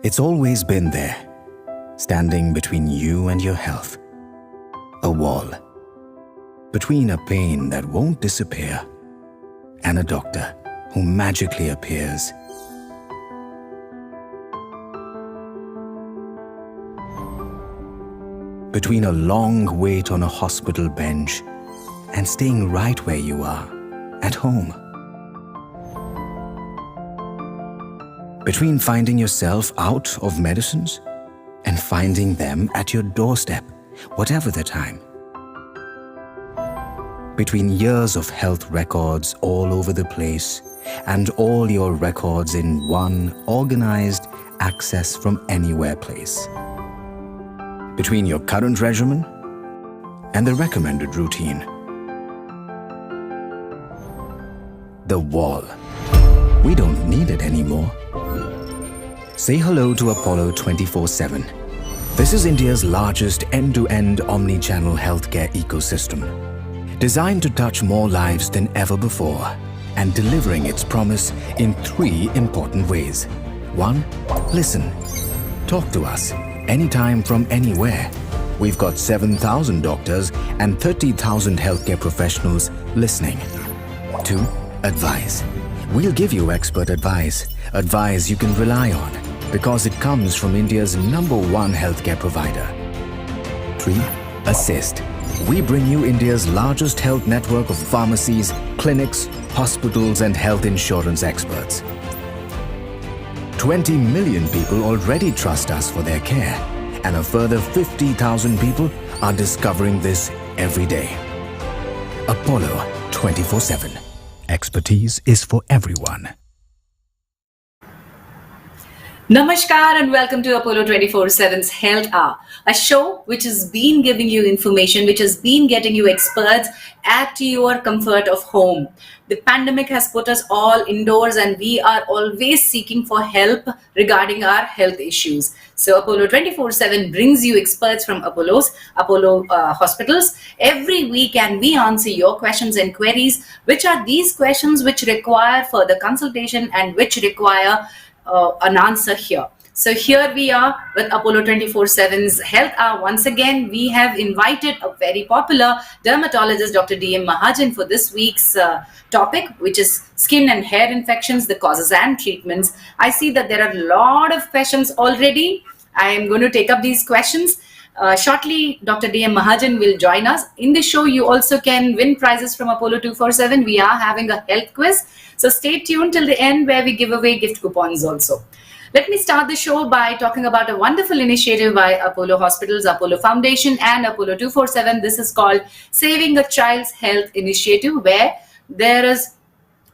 It's always been there, standing between you and your health. A wall. Between a pain that won't disappear and a doctor who magically appears. Between a long wait on a hospital bench and staying right where you are, at home. Between finding yourself out of medicines and finding them at your doorstep, whatever the time. Between years of health records all over the place and all your records in one organized access from anywhere place. Between your current regimen and the recommended routine. The wall. We don't need it anymore. Say hello to Apollo 24/7. This is India's largest end-to-end omni-channel healthcare ecosystem, designed to touch more lives than ever before and delivering its promise in 3 important ways. 1. Listen. Talk to us anytime from anywhere. We've got 7,000 doctors and 30,000 healthcare professionals listening. 2. Advise. We'll give you expert advice you can rely on, because it comes from India's #1 healthcare provider. 3. Assist. We bring you India's largest health network of pharmacies, clinics, hospitals and health insurance experts. 20 million people already trust us for their care, and a further 50,000 people are discovering this every day. Apollo 24/7. Expertise is for everyone. Namaskar and welcome to Apollo 24/7's Health Hour, a show which has been giving you information, which has been getting you experts at your comfort of home. The pandemic has put us all indoors and we are always seeking for help regarding our health issues. So Apollo 24/7 brings you experts from Apollo Hospitals every week, and we answer your questions and queries, which are these questions which require further consultation and which require an answer here. So here we are with Apollo 24/7's Health Hour. Once again, we have invited a very popular dermatologist, Dr. D.M. Mahajan, for this week's topic, which is skin and hair infections, the causes and treatments. I see that there are a lot of questions already. I am going to take up these questions. Shortly, Dr. D.M. Mahajan will join us. In the show, you also can win prizes from Apollo 24/7. We are having a health quiz. So stay tuned till the end, where we give away gift coupons also. Let me start the show by talking about a wonderful initiative by Apollo Hospitals, Apollo Foundation and Apollo 24/7. This is called Saving a Child's Health Initiative, where there is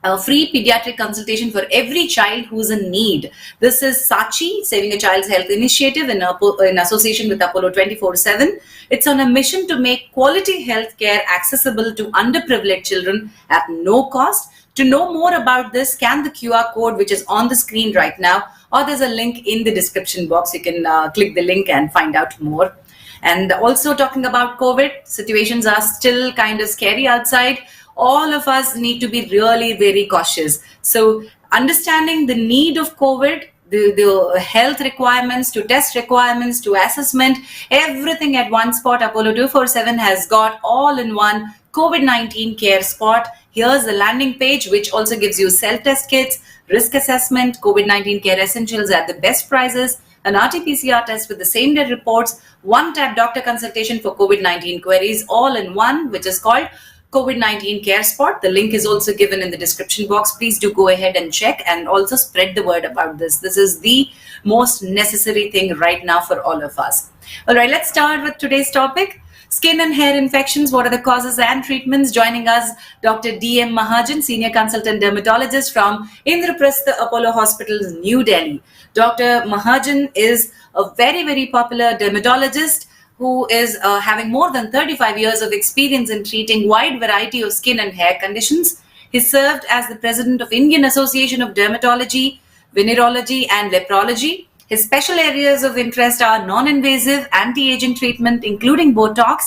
a free pediatric consultation for every child who's in need. This is SACHI, Saving a Child's Health Initiative, in association with Apollo 24/7. It's on a mission to make quality healthcare accessible to underprivileged children at no cost. To know more about this, scan the QR code which is on the screen right now, or there's a link in the description box. You can click the link and find out more. And also talking about COVID, situations are still kind of scary outside. All of us need to be really very cautious. So understanding the need of COVID, the health requirements, to test requirements, to assessment, everything at one spot. Apollo 24/7 has got all in one COVID-19 care spot. Here's the landing page, which also gives you self-test kits, risk assessment, COVID-19 care essentials at the best prices, an RT-PCR test with the same-day reports, one-tap doctor consultation for COVID-19 queries, all in one, which is called COVID-19 Care Spot. The link is also given in the description box. Please do go ahead and check and also spread the word about this. This is the most necessary thing right now for all of us. All right, let's start with today's topic. Skin and hair infections, what are the causes and treatments? Joining us, Dr. D.M. Mahajan, Senior Consultant Dermatologist from Indraprastha Apollo Hospitals, New Delhi. Dr. Mahajan is a very, very popular dermatologist who is having more than 35 years of experience in treating wide variety of skin and hair conditions. He served as the President of Indian Association of Dermatology, Venereology and Leprology. His special areas of interest are non-invasive anti-aging treatment, including Botox,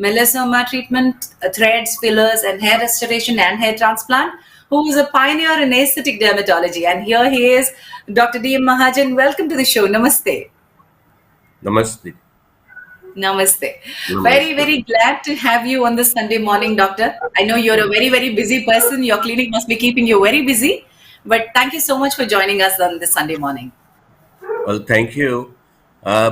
melasma treatment, threads, fillers, and hair restoration and hair transplant. who is a pioneer in aesthetic dermatology. And here he is, Dr. D.M. Mahajan. Welcome to the show. Namaste. Namaste. Namaste. Very, Namaste. very glad to have you on this Sunday morning, doctor. I know you're a very, very busy person. Your clinic must be keeping you very busy. But thank you so much for joining us on this Sunday morning. Well, thank you.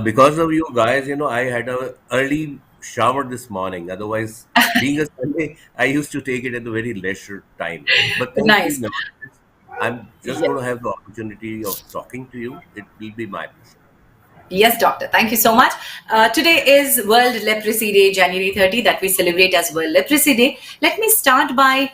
Because of you guys, I had a early shower this morning. Otherwise, being a Sunday, I used to take it at a very leisure time. But thank you. Nice. Nevertheless, I'm just Yes. going to have the opportunity of talking to you. It will be my pleasure. Yes, doctor. Thank you so much. Today is World Leprosy Day, January 30, that we celebrate as World Leprosy Day. Let me start by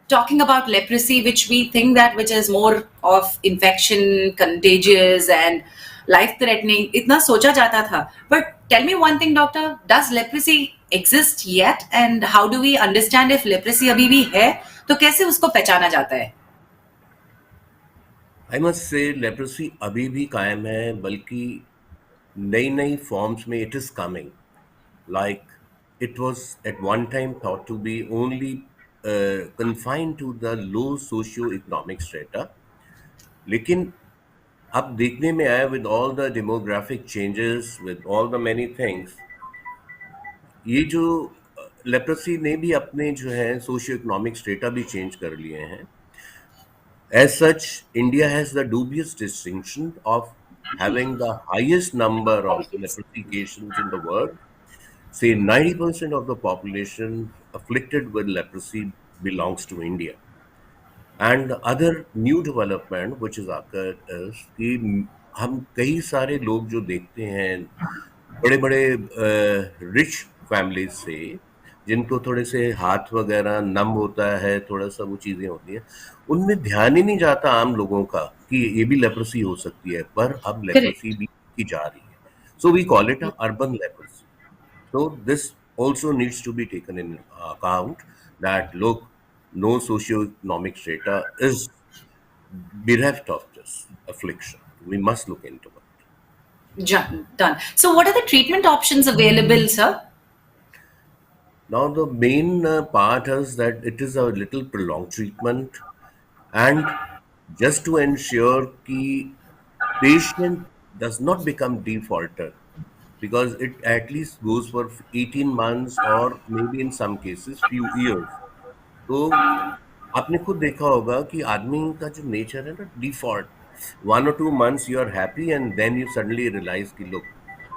talking about leprosy, which we think that which is more of infection, contagious, and life-threatening. इतना सोचा जाता था. But tell me one thing, doctor. Does leprosy exist yet? And how do we understand if leprosy अभी भी है? तो कैसे उसको पहचाना जाता है? I must say, leprosy अभी भी कायम है, बल्कि नई नई forms में it is coming. Like it was at one time thought to be only confined to the low socio-economic strata. लेकिन अब देखने में आया with all the demographic changes, with all the many things, ये जो लेप्रोसी ने भी अपने जो है सोशियो इकोनॉमिक स्टेटा भी चेंज कर लिए हैं. As such, India has the dubious distinction of having the highest number of leprosy cases in the world. Say 90% of the population afflicted with leprosy belongs to India. And the other new development which is occurred is कि हम कई सारे लोग जो देखते हैं बड़े बड़े रिच फैमिलीज से जिनको थोड़े से हाथ वगैरह नम होता है, थोड़ा सा वो चीज़ें होती हैं, उनमें ध्यान ही नहीं जाता आम लोगों का कि ये भी लेप्रोसी हो सकती है, पर अब लेप्रोसी Correct. भी की जा रही है. So we call it a urban leprosy. So this also needs to be taken in account that look, no socio-economic strata is bereft of this affliction. We must look into it. Done. So, what are the treatment options available, sir? Now the main part is that it is a little prolonged treatment, and just to ensure the patient does not become defaulter, because it at least goes for 18 months or maybe in some cases few years. तो आपने खुद देखा होगा कि आदमी का जो nature है ना default 1 or 2 months you are happy and then you suddenly realise कि लुक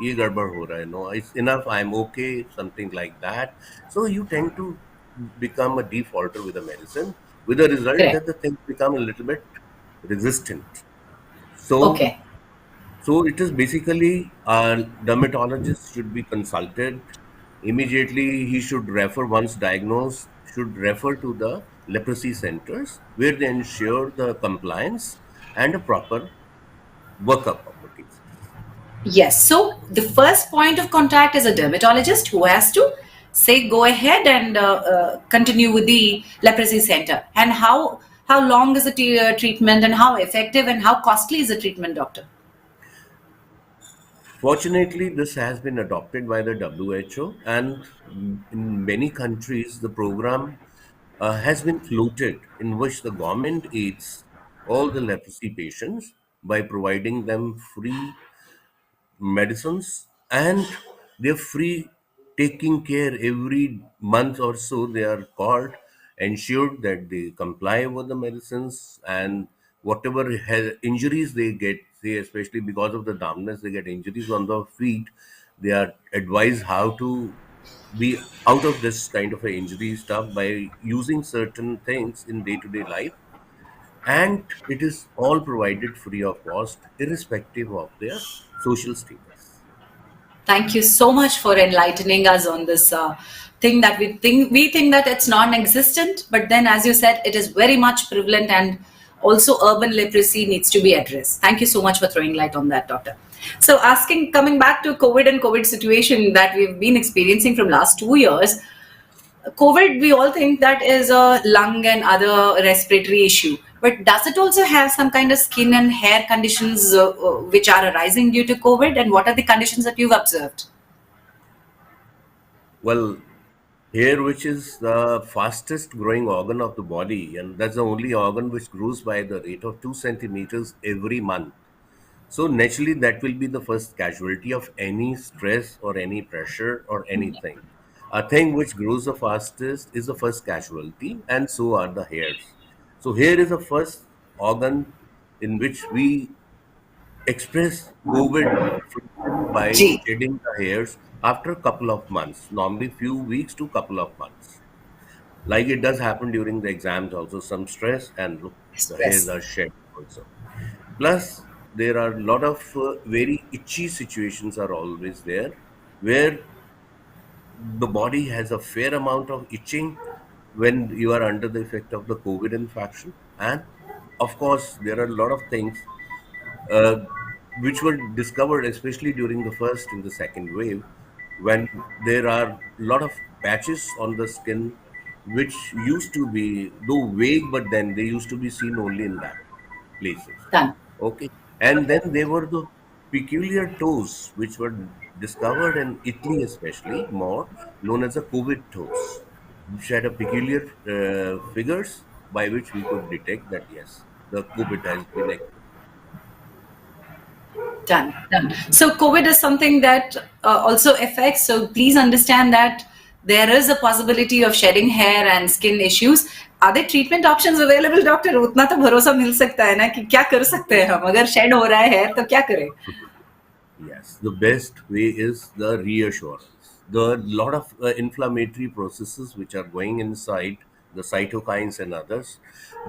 ये गड़बड़ हो रहा है no it's enough I am okay something like that so you tend to become a defaulter with a medicine with a result Correct. that the things become a little bit resistant. So Okay. so it is basically a dermatologist should be consulted. Immediately, he should refer, once diagnosed, should refer to the leprosy centers where they ensure the compliance and a proper workup of the cases. Yes. So the first point of contact is a dermatologist who has to say go ahead and continue with the leprosy center. And how long is the treatment, and how effective and how costly is the treatment, doctor? Fortunately, this has been adopted by the WHO, and in many countries, the program has been floated in which the government aids all the leprosy patients by providing them free medicines, and they're free taking care every month or so. They are called, ensured that they comply with the medicines, and whatever injuries they get, say especially because of the dampness, they get injuries on the feet, they are advised how to be out of this kind of a injury stuff by using certain things in day-to-day life, and it is all provided free of cost irrespective of their social status. Thank you so much for enlightening us on this thing that we think that it's non-existent, but then, as you said, it is very much prevalent, and also urban leprosy needs to be addressed. Thank you so much for throwing light on that, doctor. So, coming back to COVID and COVID situation that we've been experiencing from last 2 years, COVID, we all think that is a lung and other respiratory issue. But does it also have some kind of skin and hair conditions which are arising due to COVID? And what are the conditions that you've observed? Well, Hair, which is the fastest growing organ of the body, and that's the only organ which grows by the rate of 2 centimeters every month. So naturally, that will be the first casualty of any stress or any pressure or anything. A thing which grows the fastest is the first casualty, and so are the hairs. So hair is the first organ in which we express COVID friction by Ji. shedding the hairs after a couple of months, normally few weeks to couple of months. Like it does happen during the exams also, some stress and look, the hairs Stress. are shed also. Plus, there are a lot of very itchy situations are always there, where the body has a fair amount of itching when you are under the effect of the COVID infection. And of course, there are a lot of things uh, which were discovered, especially during the first and the second wave, when there are a lot of patches on the skin which used to be, though vague, but then they used to be seen only in that places. Done. Okay. And then there were the peculiar toes which were discovered in Italy, especially more known as the COVID toes, which had a peculiar figures by which we could detect that yes, the COVID has been active. Done, done. So COVID is something that also affects. So please understand that there is a possibility of shedding hair and skin issues. Are there treatment options available, doctor? उतना तो भरोसा मिल सकता है ना कि क्या कर सकते हैं हम अगर शेड हो रहा है hair तो क्या करें? Yes, the best way is the reassurance. There are a lot of inflammatory processes which are going inside the cytokines and others.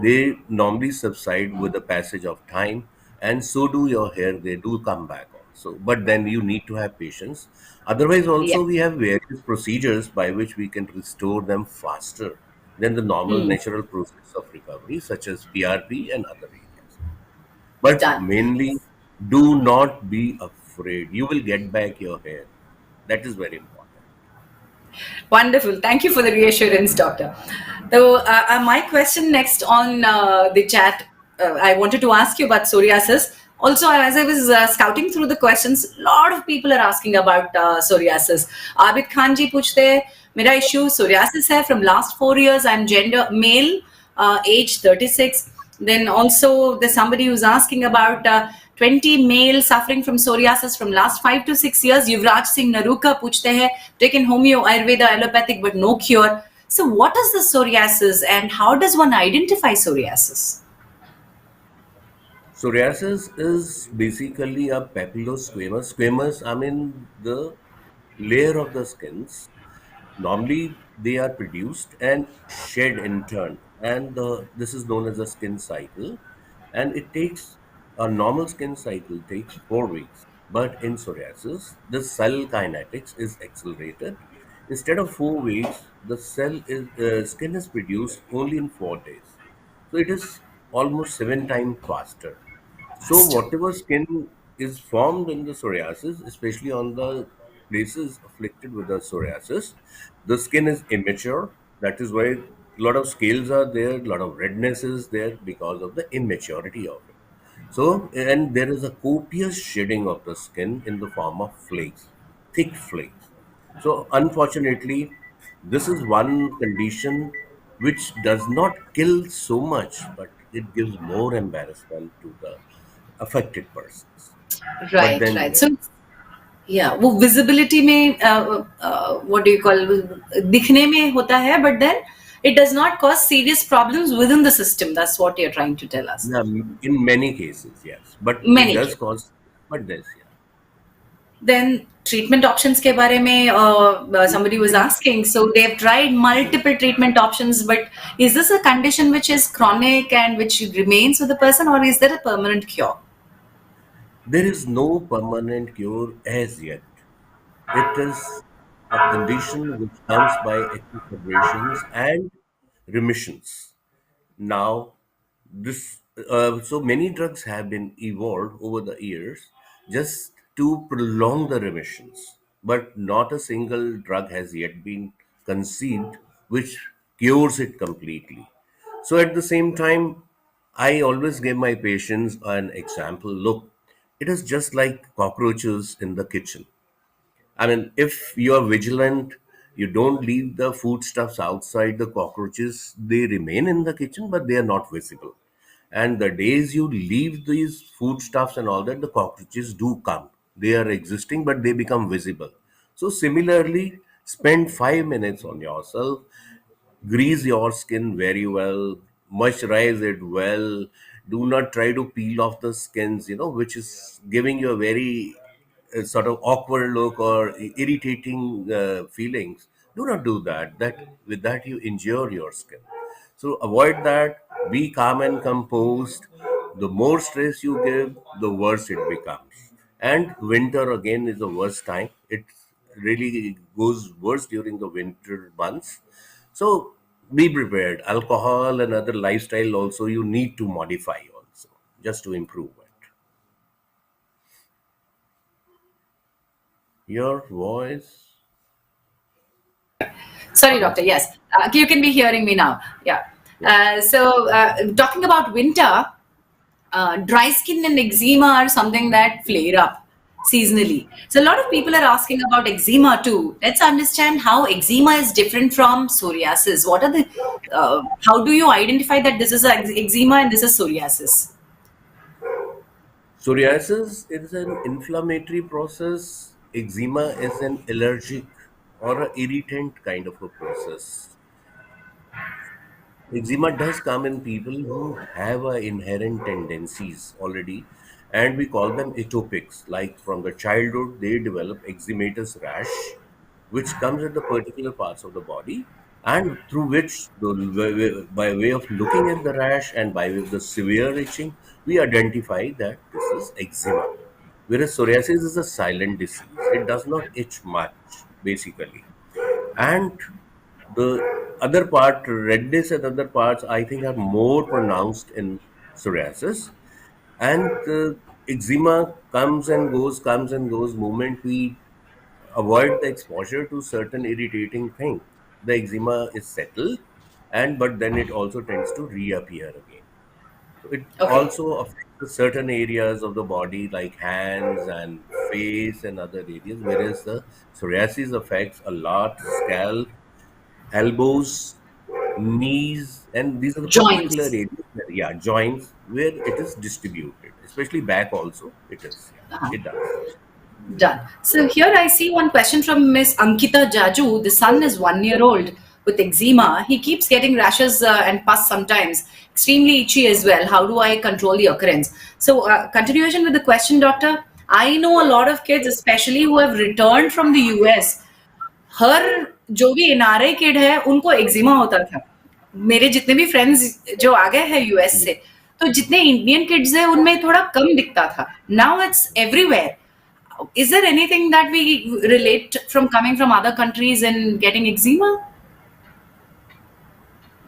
They normally subside with the passage of time, and so do your hair. They do come back also. But then you need to have patience. Otherwise, Yeah. also, we have various procedures by which we can restore them faster than the normal Hmm. natural process of recovery, such as PRP and other areas. But Done. mainly, do not be afraid. You will get back your hair. That is very important. Wonderful. Thank you for the reassurance, doctor. So, my question next on the chat, I wanted to ask you about psoriasis. Also, as I was scouting through the questions, a lot of people are asking about psoriasis. Abid Khan ji पूछते हैं, मेरा issue psoriasis है from last 4 years. I'm gender male, age 36. Then also there's somebody who's asking about 20 male suffering from psoriasis from last 5 to 6 years. Yuvraj Singh Naruka पूछते हैं, taken homeo, Ayurveda, allopathic, but no cure. So what is the psoriasis and how does one identify psoriasis? Psoriasis is basically a papillosquamous. Squamous, I mean the layer of the skins. Normally, they are produced and shed in turn, and this is known as a skin cycle. And it takes a normal skin cycle takes 4 weeks, but in psoriasis, the cell kinetics is accelerated. Instead of 4 weeks, the skin is produced only in 4 days. So it is almost 7 times faster. So Faster. whatever skin is formed in the psoriasis, especially on the places afflicted with the psoriasis, the skin is immature. That is why a lot of scales are there, a lot of redness is there because of the immaturity of it. So, and there is a copious shedding of the skin in the form of flakes, thick flakes. So, unfortunately, this is one condition which does not kill so much, but it gives more embarrassment to the affected persons. But Right, then, right. yes, So yeah, वो visibility में what do you call, दिखने में होता है, but then it does not cause serious problems within the system. That's what you're trying to tell us. yeah, in many cases, yes, but it Many does cases. cause, but this, yeah. Then treatment options के बारे में somebody was asking. So they've tried multiple treatment options, but is this a condition which is chronic and which remains with the person, or is there a permanent cure? There is no permanent cure as yet. It is a condition which comes by exacerbations and remissions. Now, this so many drugs have been evolved over the years just to prolong the remissions, but not a single drug has yet been conceived which cures it completely. So at the same time, I always give my patients an example. Look, it is just like cockroaches in the kitchen. I mean, if you are vigilant, You don't leave the foodstuffs outside. The cockroaches, they remain in the kitchen, but they are not visible. And the days you leave these foodstuffs and all that, the cockroaches do come. They are existing, but they become visible. So similarly, spend 5 minutes on yourself, grease your skin very well, moisturize it well. Do not try to peel off the skins, which is giving you a very sort of awkward look or irritating feelings. Do not do that. That with that you injure your skin. So avoid that. Be calm and composed. The more stress you give, the worse it becomes. And winter again is the worst time. It really goes worse during the winter months. So be prepared. Alcohol and other lifestyle also you need to modify also just to improve it. Your voice. Sorry, Hello. doctor. Yes, you can be hearing me now. Yeah. Yeah. Talking about winter, dry skin and eczema are something that flare up seasonally. So a lot of people are asking about eczema too. Let's understand how eczema is different from psoriasis. How do you identify that this is eczema and this is psoriasis? Psoriasis is an inflammatory process. Eczema is an allergic or a irritant kind of a process. Eczema does come in people who have inherent tendencies already, and we call them atopics. Like from the childhood, they develop eczematous rash, which comes at the particular parts of the body, and through which, by way of looking at the rash and by way of the severe itching, we identify that this is eczema. Whereas psoriasis is a silent disease, it does not itch much, basically. And the other part, redness and other parts, I think are more pronounced in psoriasis. And eczema comes and goes. Moment we avoid the exposure to certain irritating things, the eczema is settled, and but then it also tends to reappear again. So it Okay. also affects certain areas of the body like hands and face and other areas, whereas the psoriasis affects a lot scalp, elbows, knees, and these are the particular Joints. areas, yeah, joints where it is distributed, especially back also it is, Uh-huh. yeah, it does. Done. So here I see one question from Miss Ankita Jaju. The son is 1 year old with eczema. He keeps getting rashes and pus sometimes, extremely itchy as well. How do I control the occurrence? So, continuation with the question, doctor. I know a lot of kids, especially who have returned from the US. हर जो भी NRI kid है उनको eczema होता था. मेरे जितने भी friends जो आ गए हैं यूएस से, तो जितने इंडियन किड्स हैं उनमें थोड़ा कम दिखता था. Now it's everywhere. Is there anything that we relate from coming from other countries and getting eczema?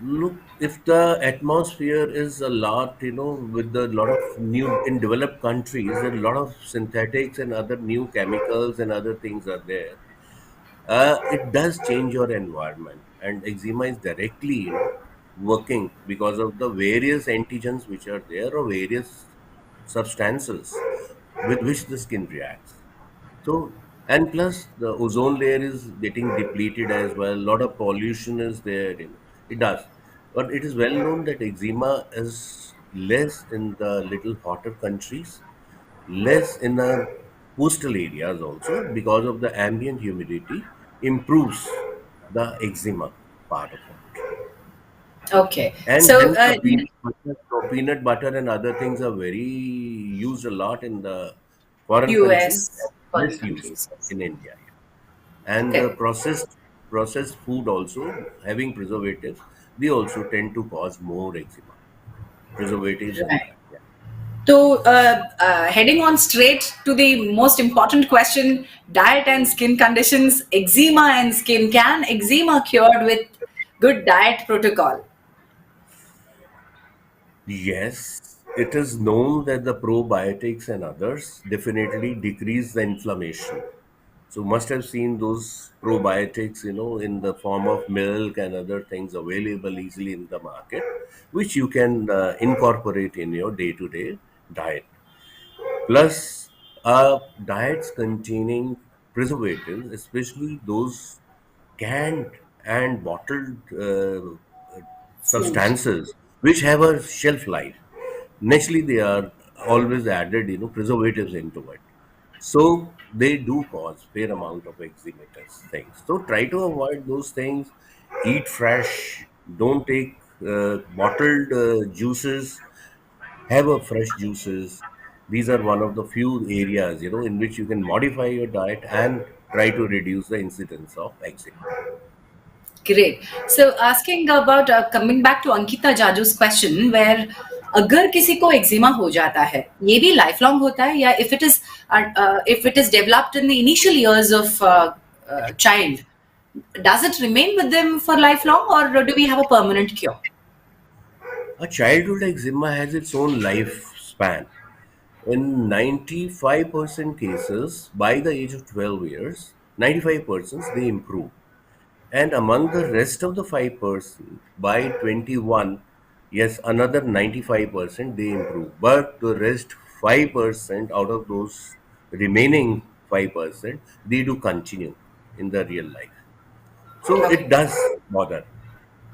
Look, if the atmosphere is a lot, with a lot of new in developed countries, there are a lot of synthetics and other new chemicals and other things are there. It does change your environment, and eczema is directly, working because of the various antigens which are there or various substances with which the skin reacts. So, and plus the ozone layer is getting depleted as well. A lot of pollution is there. It does. But it is well known that eczema is less in the little hotter countries, less in the coastal areas also because of the ambient humidity improves the eczema part of it. Okay. And So, hence the peanut butter and other things are very used a lot in the foreign countries US, and foreign less used countries. Yes. in India. And the Okay. processed food also having preservatives, they also tend to cause more eczema. Preservatives in Right. that. Yeah. So, heading on straight to the most important question, diet and skin conditions, eczema and skin. Can eczema cured with good diet protocol? Yes, it is known that the probiotics and others definitely decrease the inflammation. So must have seen those probiotics, in the form of milk and other things available easily in the market, which you can incorporate in your day-to-day diet. Plus, diets containing preservatives, especially those canned and bottled Food. substances which have a shelf life. Naturally, they are always added, preservatives into it. So they do cause fair amount of eczematous things. So try to avoid those things. Eat fresh. Don't take bottled juices. Have a fresh juices. These are one of the few areas, in which you can modify your diet and try to reduce the incidence of eczema. Great. So asking about coming back to Ankita Jaju's question, where अगर किसी को eczema हो जाता है, ये भी life long होता है, या if it is developed in the initial years of child, does it remain with them for lifelong, or do we have a permanent cure? A childhood eczema has its own lifespan. In 95% cases, by the age of 12 years, 95% they improve. And among the rest of the 5%, by 21, yes, another 95% they improve. But the rest 5% out of those remaining 5%, they do continue in the real life. So it Okay. does bother.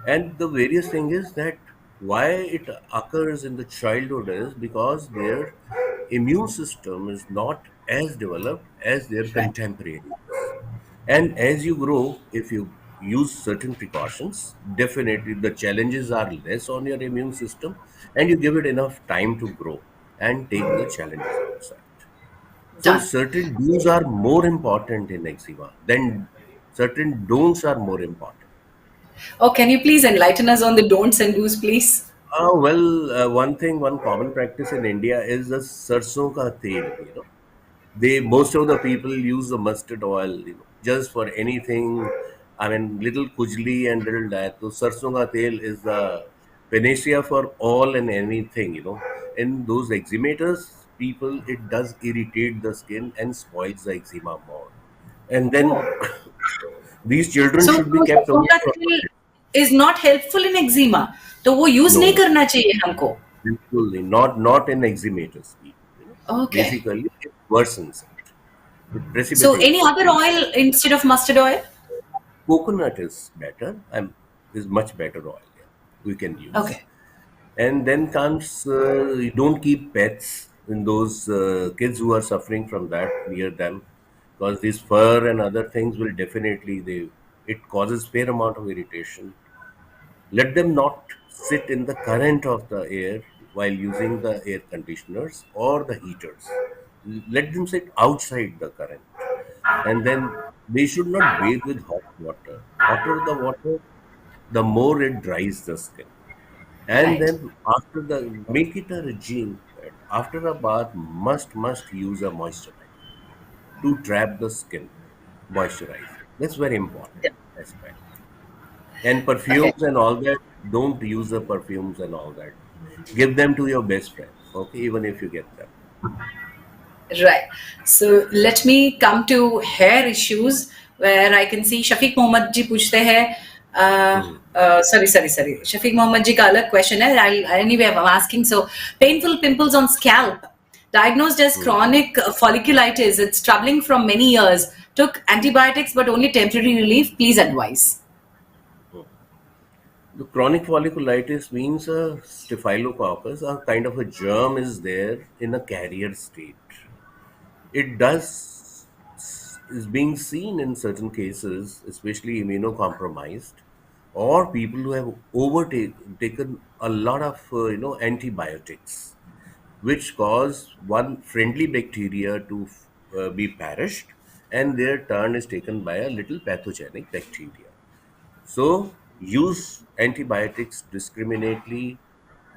And the various thing is that why it occurs in the childhood is because their immune system is not as developed as their Right. contemporaries. And as you grow, if you use certain precautions, definitely the challenges are less on your immune system and you give it enough time to grow and take the challenges outside. So Done. certain do's are more important in eczema than certain don'ts are more important. Oh, can you please enlighten us on the don'ts and do's, please? One thing, one common practice in India is the sarson ka tel. They most of the people use the mustard oil, just for anything. I mean, little kujli and little that. So sarson ka tel is the panacea for all and anything. In those eczematous people, it does irritate the skin and spoils the eczema more. And then Oh, these children so should be kept सरसों away का from तेल is not helpful in eczema, तो वो use no, नहीं no. करना चाहिए हमको. Absolutely not in eczematous people. Okay. Basically, it worsens it. It So any precipitates it. other oil instead of mustard oil? Coconut is better. Is much better oil. Yeah, we can use. Okay. And then comes you don't keep pets in those kids who are suffering from that near them, because this fur and other things will definitely they it causes fair amount of irritation. Let them not sit in the current of the air while using the air conditioners or the heaters. Let them sit outside the current. And then they should not bathe with hot water. Hotter the water, the more it dries the skin. And Right. then after the make it a regime that after a bath must use a moisturizer to trap the skin, moisturizer. That's very important Yeah. aspect. And Okay. perfumes and all that, don't use the perfumes and all that. Give them to your best friend, okay, even if you get them. Right. So let me come to hair issues where I can see Shafiq Mohammed ji पूछते हैं. Hmm. Sorry. Shafiq Mohammed ji का अलग question है. Anyway, I'm asking. So painful pimples on scalp, diagnosed as Hmm. chronic folliculitis. It's troubling from many years. Took antibiotics, but only temporary relief. Please advise. The chronic folliculitis means a staphylococcus, a kind of a germ is there in a carrier state. It does is being seen in certain cases, especially immunocompromised, or people who have taken a lot of antibiotics, which cause one friendly bacteria to be perished, and their turn is taken by a little pathogenic bacteria. So use antibiotics discriminately.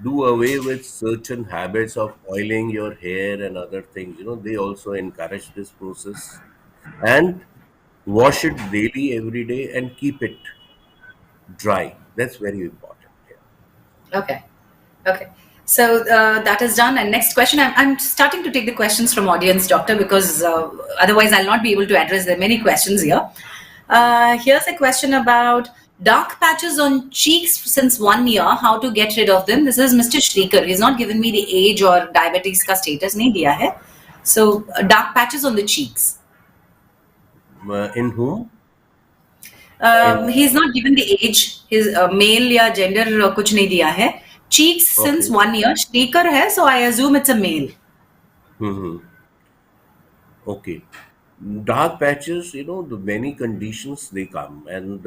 Do away with certain habits of oiling your hair and other things. They also encourage this process. And wash it daily, every day, and keep it dry. That's very important. Yeah. Okay. Okay. So that is done. And next question, I'm starting to take the questions from audience, doctor, because otherwise I'll not be able to address. There are many questions here. Here's a question about dark patches on cheeks since 1 year. How to get rid of them? This is Mr. Shrikar. He's not given me the age or diabetes ka status nahi diya hai. So dark patches on the cheeks. In whom? And He's not given the age. His male या gender कुछ नहीं दिया है. Cheeks since okay. 1 year. Streaker है, so I assume it's a male. Hmm. Okay. Dark patches, the many conditions they come, and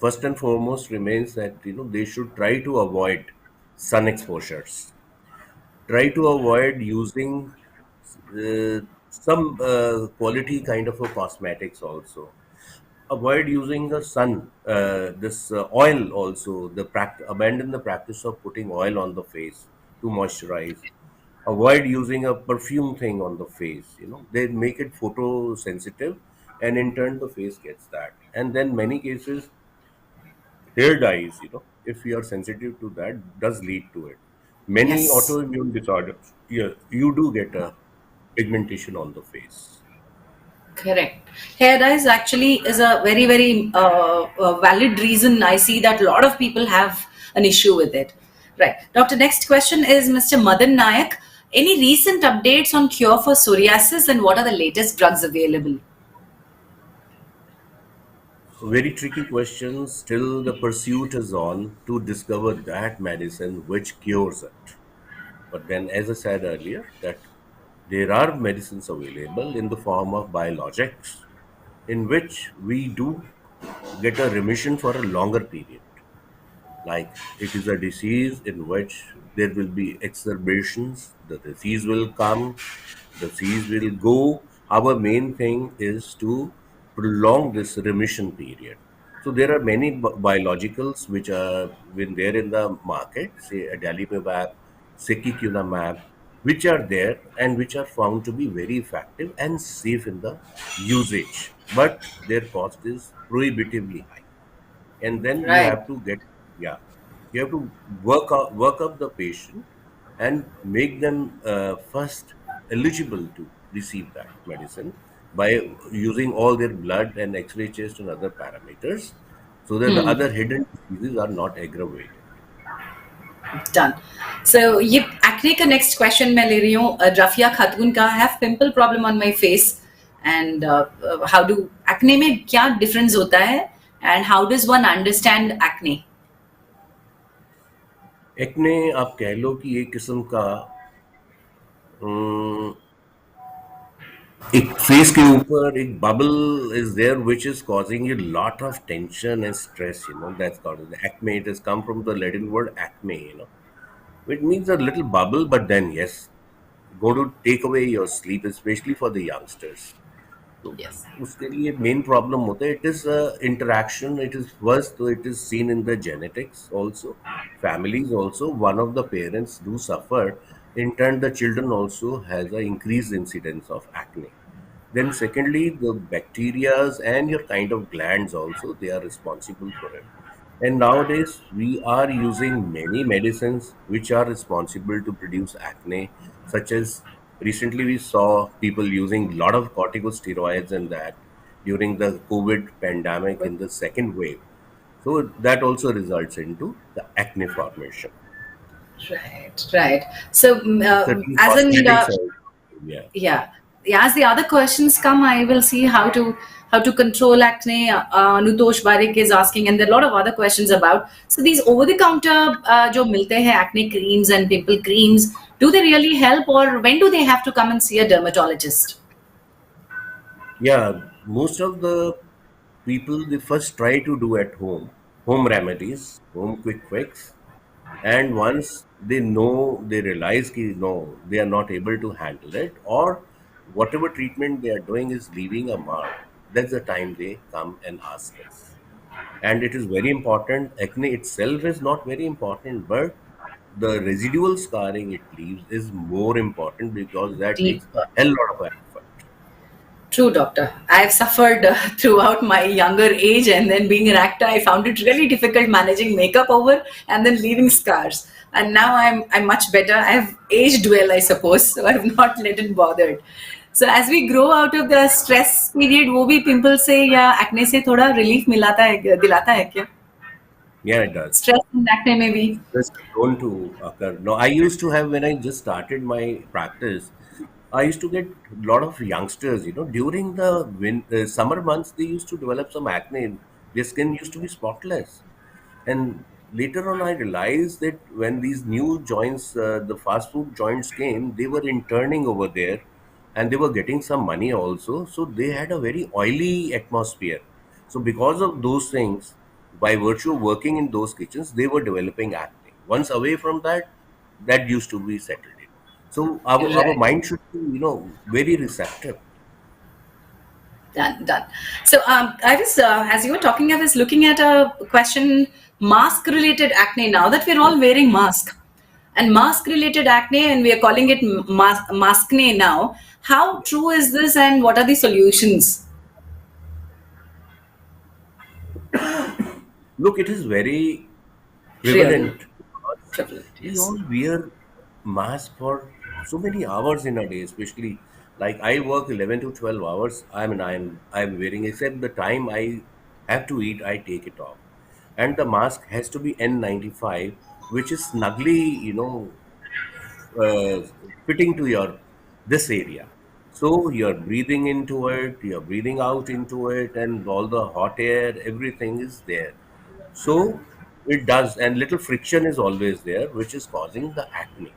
first and foremost remains that they should try to avoid sun exposures. Try to avoid using some quality kind of a cosmetics also. Avoid using the sun, this oil also. Abandon the practice of putting oil on the face to moisturize. Avoid using a perfume thing on the face. They make it photosensitive, and in turn the face gets that. And then many cases hair dyes. If you are sensitive to that, does lead to it. Many Yes. autoimmune disorders, yeah, you do get a pigmentation on the face. Correct. Hair dyes actually is a very, very valid reason. I see that a lot of people have an issue with it. Right. Doctor, next question is Mr. Madan Nayak. Any recent updates on cure for psoriasis and what are the latest drugs available? Very tricky question. Still, the pursuit is on to discover that medicine which cures it. But then, as I said earlier, that there are medicines available in the form of biologics in which we do get a remission for a longer period. Like it is a disease in which there will be exacerbations, the disease will come, the disease will go. Our main thing is to prolong this remission period. So there are many biologicals which are been there in the market, say adalimumab, secukinumab, which are there and which are found to be very effective and safe in the usage. But their cost is prohibitively high, and then you Right. have to get, yeah, you have to work up the patient and make them first eligible to receive that medicine by using all their blood and x-ray test and other parameters, so that the other hidden diseases are not aggravated. Done. So ये acne का next question मैं ले रही हूँ रफिया खातून का. I have pimple problem on my face and how do acne में क्या difference होता है and how does one understand acne? Acne आप कह लो कि एक किस्म का अम, एक फेस के ऊपर एक bubble is there which is causing a lot of tension and stress. That's called the acme. It has come from the Latin word acme, which means a little bubble, but then yes, going to take away your sleep, especially for the youngsters. तो Yes. उसके लिए main problem होता है. It is interaction. It is first, तो it is seen in the genetics also, families also. One of the parents do suffer. In turn, the children also has a increased incidence of acne. Then secondly, the bacterias and your kind of glands also, they are responsible for it. And nowadays, we are using many medicines which are responsible to produce acne, such as recently we saw people using a lot of corticosteroids and that during the COVID pandemic in the second wave. So that also results into the acne formation. Right, right. So, Certain as in cosmetics also. Yeah. yeah, yeah. As the other questions come, I will see how to control acne. Anutosh Barik is asking, and there are a lot of other questions about. So these over-the-counter जो मिलते हैं acne creams and pimple creams, do they really help, or when do they have to come and see a dermatologist? Yeah, most of the people, they first try to do at home remedies, home quick fix, and once they know, they realize कि no, they are not able to handle it, or whatever treatment they are doing is leaving a mark. That's the time they come and ask us. And it is very important. Acne itself is not very important, but the residual scarring it leaves is more important because that takes Deep. a hell lot of effort. True, doctor. I've suffered throughout my younger age, and then being an actor, I found it really difficult managing makeup over and then leaving scars. And now I'm much better. I've aged well, I suppose, so I've not let it bothered. So as we grow out of the stress period, वो भी pimples से या acne से थोड़ा relief मिलाता है दिलाता है क्या? Yeah, it does. Stress and acne में भी. Just prone to occur. No, I used to have, when I just started my practice, I used to get a lot of youngsters, during the summer months, they used to develop some acne Their skin used to be spotless. And later on, I realized that when these new joints, the fast food joints came, they were interning over there and they were getting some money also. So they had a very oily atmosphere. So, because of those things, by virtue of working in those kitchens, they were developing acne. Once away from that, that used to be settled in. So, our Right. mind should be, very receptive. Done, done. So I was, as you were talking, I was looking at a question: mask-related acne. Now that we're all wearing mask, and mask-related acne, and we are calling it maskne now. How true is this, and what are the solutions? Look, it is very Really prevalent because prevalent, we yes. all wear mask for so many hours in a day, especially like I work 11 to 12 hours. I'm wearing, except the time I have to eat, I take it off. And the mask has to be N95, which is snugly, uh, fitting to your this area. So you're breathing into it, you're breathing out into it, and all the hot air, everything is there. So it does, and little friction is always there, which is causing the acne.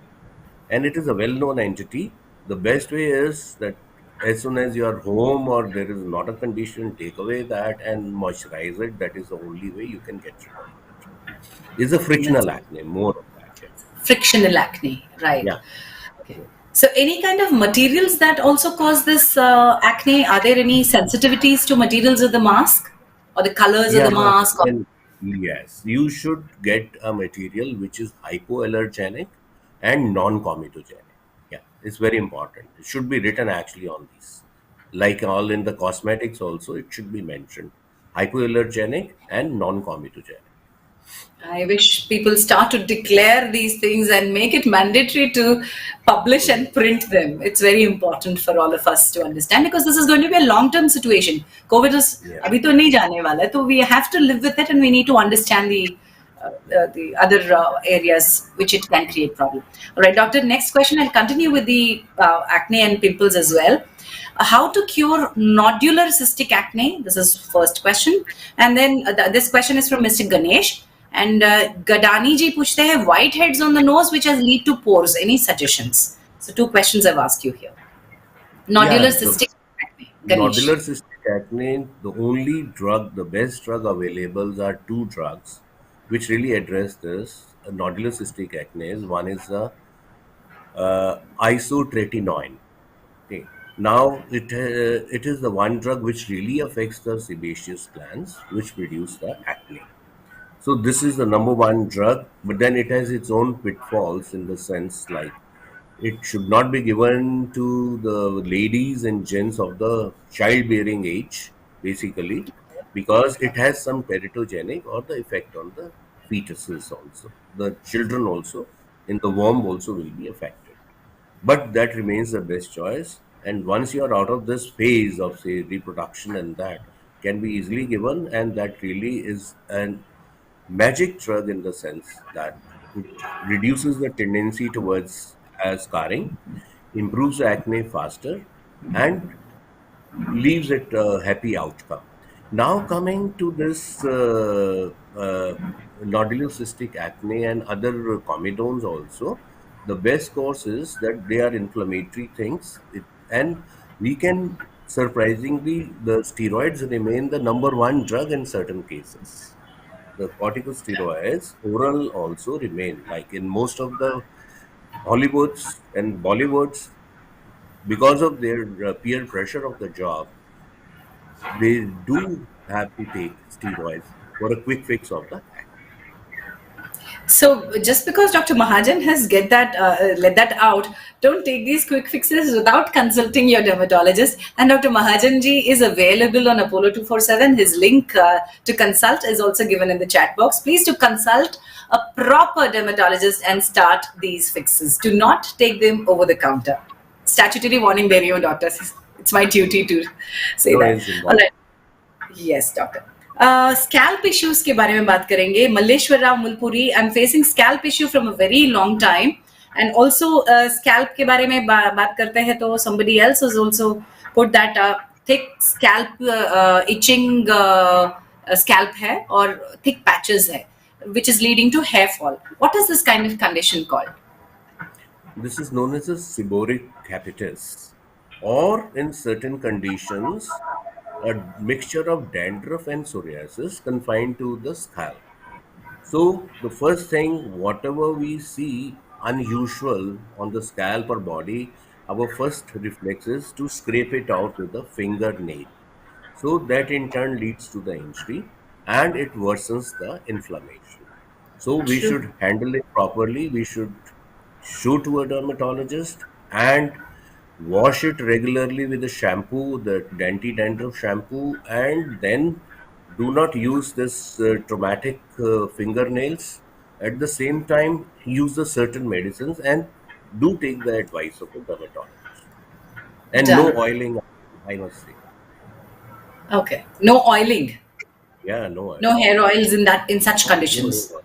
And it is a well-known entity. The best way is that as soon as you are home or there is not a condition, take away that and moisturize it. That is the only way you can get rid of it. It's a That's frictional acne, more of that. Yeah. frictional acne, right? Yeah. Okay. So, any kind of materials that also cause this acne? Are there any sensitivities to materials of the mask or the colors of Yeah, the mask? Or, then yes, you should get a material which is hypoallergenic and non-comedogenic. Yeah, it's very important. It should be written actually on these. Like all in the cosmetics also, it should be mentioned. Hypoallergenic and non-comedogenic. I wish people start to declare these things and make it mandatory to publish and Mm. print them. It's very important for all of us to understand because this is going to be a long-term situation. COVID is Yeah. abhi to nahi jaane wala hai, so we have to live with it and we need to understand the other areas which it can create problem. All right, doctor. Next question. I'll continue with the acne and pimples as well. How to cure nodular cystic acne? This is first question, and then this question is from Mr. Ganesh. And Gadani ji pushte hai white heads on the nose which has lead to pores. Any suggestions? So two questions I've asked you here. Yeah, Nodular the cystic acne. Ganesh. nodular cystic acne, the only drug, the best drug available are two drugs which really address this. Nodular cystic acne. One is isotretinoin. Okay. Now it is the one drug which really affects the sebaceous glands, which produce the acne. So this is the number one drug, but then it has its own pitfalls in the sense like it should not be given to the ladies and gents of the childbearing age, basically, because it has some teratogenic or the effect on the fetuses also. The children also in the womb also will be affected, but that remains the best choice. And once you are out of this phase of say reproduction, and that can be easily given, and that really is an magic drug in the sense that it reduces the tendency towards scarring, improves acne faster, and leaves it a happy outcome. Now, coming to this nodulocystic acne and other comedones also, the best course is that they are inflammatory things, and we can surprisingly the steroids remain the number one drug in certain cases. The corticosteroids oral also remain like in most of the Hollywoods and Bollywoods because of their peer pressure of the job, they do have to take steroids for a quick fix of the acne. So just because Dr. Mahajan has get that let that out, don't take these quick fixes without consulting your dermatologist. And Dr. Mahajan ji is available on Apollo 247. His link to consult is also given in the chat box. Please to consult a proper dermatologist and start these fixes. Do not take them over the counter. Statutory warning there, you doctors. It's my duty to say No, that. it's All important. right. Yes doctor scalp issues के बारे में बात करेंगे Malleshwar Rao Mulpuri I am facing scalp issue from a very long time and also scalp के बारे में बात करते हैं तो somebody else has also put that thick scalp itching scalp hair or thick patches hair, which is leading to hair fall. What is this kind of condition called? This is known as a seborrheic capitis, or in certain conditions, a mixture of dandruff and psoriasis confined to the scalp. So, the first thing, whatever we see unusual on the scalp or body, our first reflex is to scrape it out with a fingernail. So, that in turn leads to the injury and it worsens the inflammation. So, we True. should handle it properly. We should show to a dermatologist and wash it regularly with the shampoo, the anti-dandruff shampoo, and then do not use this traumatic fingernails. At the same time, use the certain medicines and do take the advice of a dermatologist. And no Done. oiling, I must say. Okay. No oiling. Yeah, no No oiling. hair oils in that in such No, no, conditions. no.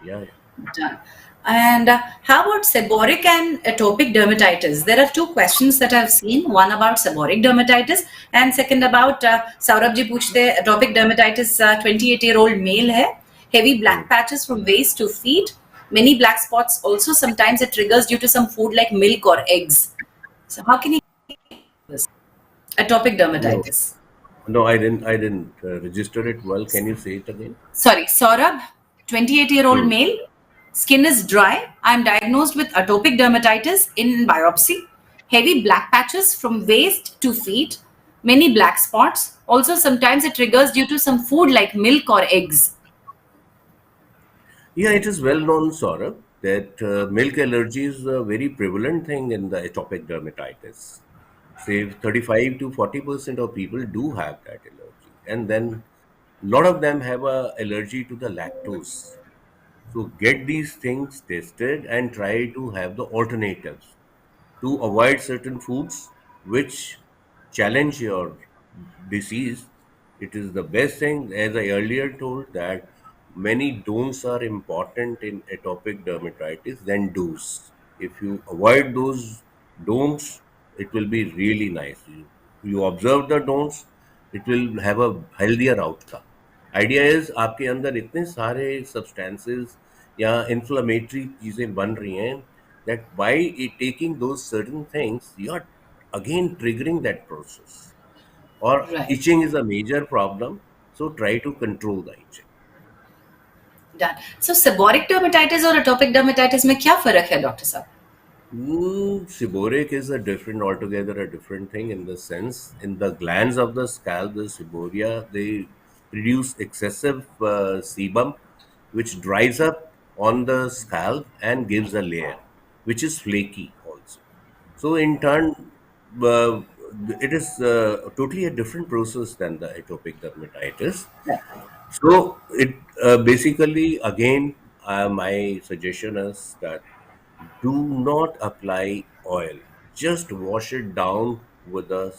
Yeah, yeah. Done. And how about seborrheic and atopic dermatitis? There are two questions that I've seen. One about seborrheic dermatitis, and second about Saurabh ji पूछते atopic dermatitis. 28-year-old male है, heavy Hmm. black patches from waist to feet, many black spots. Also, sometimes it triggers due to some food like milk or eggs. So, how can he this atopic No, dermatitis? no, I didn't register it well. Can you say it again? Sorry, Saurabh, 28-year-old Hmm. male, skin is dry. I'm diagnosed with atopic dermatitis in biopsy, heavy black patches from waist to feet, many black spots. Also, sometimes it triggers due to some food like milk or eggs. Yeah, it is well known, Saurabh, that milk allergy is a very prevalent thing in the atopic dermatitis. Say 35 to 40% of people do have that allergy. And then a lot of them have a allergy to the lactose. So get these things tested and try to have the alternatives to avoid certain foods which challenge your disease. It is the best thing, as I earlier told, that many don'ts are important in atopic dermatitis than do's. If you avoid those don'ts, it will be really nice. You observe the don'ts, it will have a healthier outcome. Idea is आपके अंदर इतने सारे substances या inflammatory चीजें बन रही हैं that by taking those certain things, you are again triggering that process. Or Right. itching is a major problem, so try to control the itching. Done. So, seborrheic dermatitis और atopic dermatitis में क्या फर्क है, doctor साहब? Seborrheic is a different, altogether a different thing in the sense, in the glands of the scalp, the seborrhea, they produce excessive sebum, which dries up on the scalp and gives a layer, which is flaky also. So, in turn, uh, it is totally a different process than the atopic dermatitis. Right. So, it basically, again, my suggestion is that do not apply oil. Just wash it down with a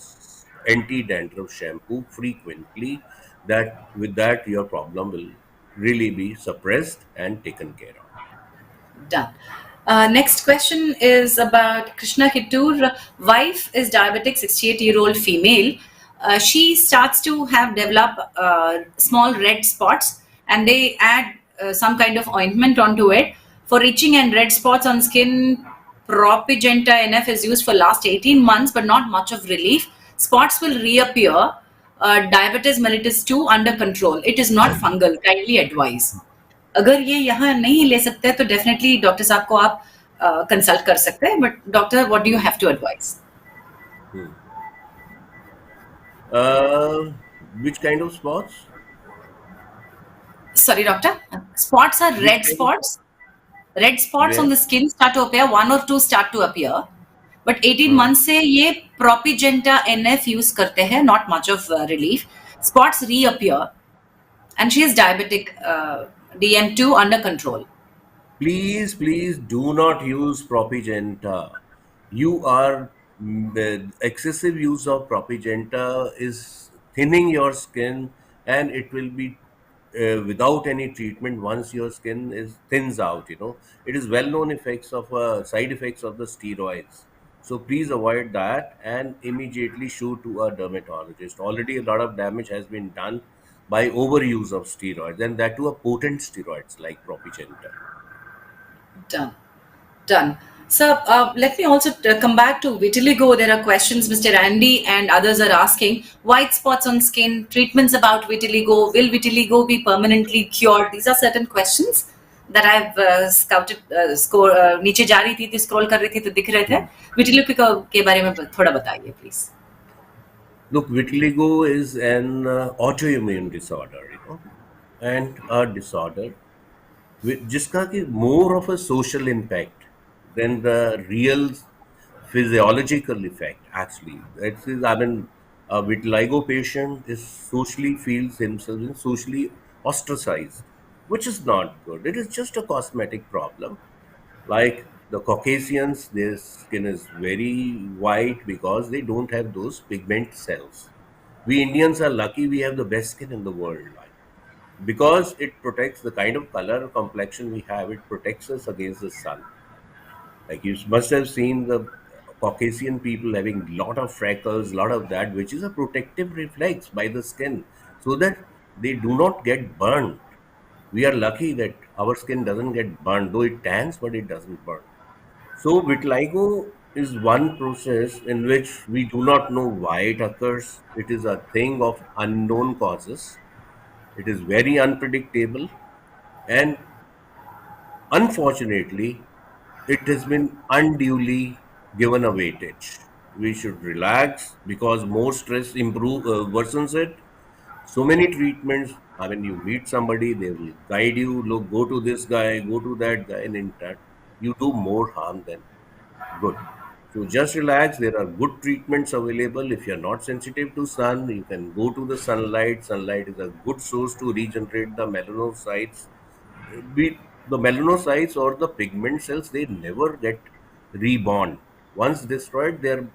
anti-dandruff shampoo frequently. That with that your problem will really be suppressed and taken care of. Done. Next question is about Krishna Kittur. Wife is diabetic, 68-year-old female. She starts to have develop small red spots, and they add some kind of ointment onto it for itching and red spots on skin. Propagenta NF is used for last 18 months, but not much of relief. Spots will reappear. Diabetes mellitus 2 under control. It is not fungal. Kindly advise. अगर ये यहाँ नहीं ले सकते तो definitely doctor साहब को आप कंसल्ट कर सकते हैं but doctor what do you have to advise Hmm. Uh, which kind of spots? Sorry doctor spots are Which kind of red spots on where? The skin start to appear one और two start to appear but 18 Hmm. Month से ये प्रोपिजेंटा NF use करते हैं not much of relief spots reappear and she is diabetic DM2 under control Please, please do not use propagenta. You are the excessive use of propagenta is thinning your skin, and it will be without any treatment once your skin is thins out. It is well known effects of side effects of the steroids. So please avoid that and immediately show to a dermatologist. Already a lot of damage has been done by overuse of steroids, and that too are potent steroids like propagenta. Done. Done. So let me also come back to vitiligo. There are questions Mr. Andy and others are asking. White spots on skin, treatments about vitiligo. Will vitiligo be permanently cured? These are certain questions that I've scouted. Score नीचे जा रही थी तो scroll कर रही थी तो दिख रहे थे. Vitiligo के बारे में थोड़ा बताइए please. Look, vitiligo is an autoimmune disorder, and a disorder जिसका कि more of a social impact than the real physiological effect. Actually, that is, I mean, a vitiligo patient is socially feels himself in socially ostracized, which is not good. It is just a cosmetic problem. Like the Caucasians, their skin is very white because they don't have those pigment cells. We Indians are lucky we have the best skin in the world. Like, because it protects the kind of color complexion we have, it protects us against the sun. Like you must have seen the Caucasian people having lot of freckles, lot of that, which is a protective reflex by the skin, so that they do not get burned. We are lucky that our skin doesn't get burned, though it tans, but it doesn't burn. So vitiligo is one process in which we do not know why it occurs. It is a thing of unknown causes. It is very unpredictable, and unfortunately, it has been unduly given a weightage. We should relax because more stress worsens it. So many treatments. I mean, you meet somebody, they will guide you. Look, go to this guy, go to that guy, and in that you do more harm than good. So just relax. There are good treatments available. If you're not sensitive to sun, you can go to the sunlight. Sunlight is a good source to regenerate the melanocytes. Be the melanocytes or the pigment cells, they never get reborn. Once destroyed, they're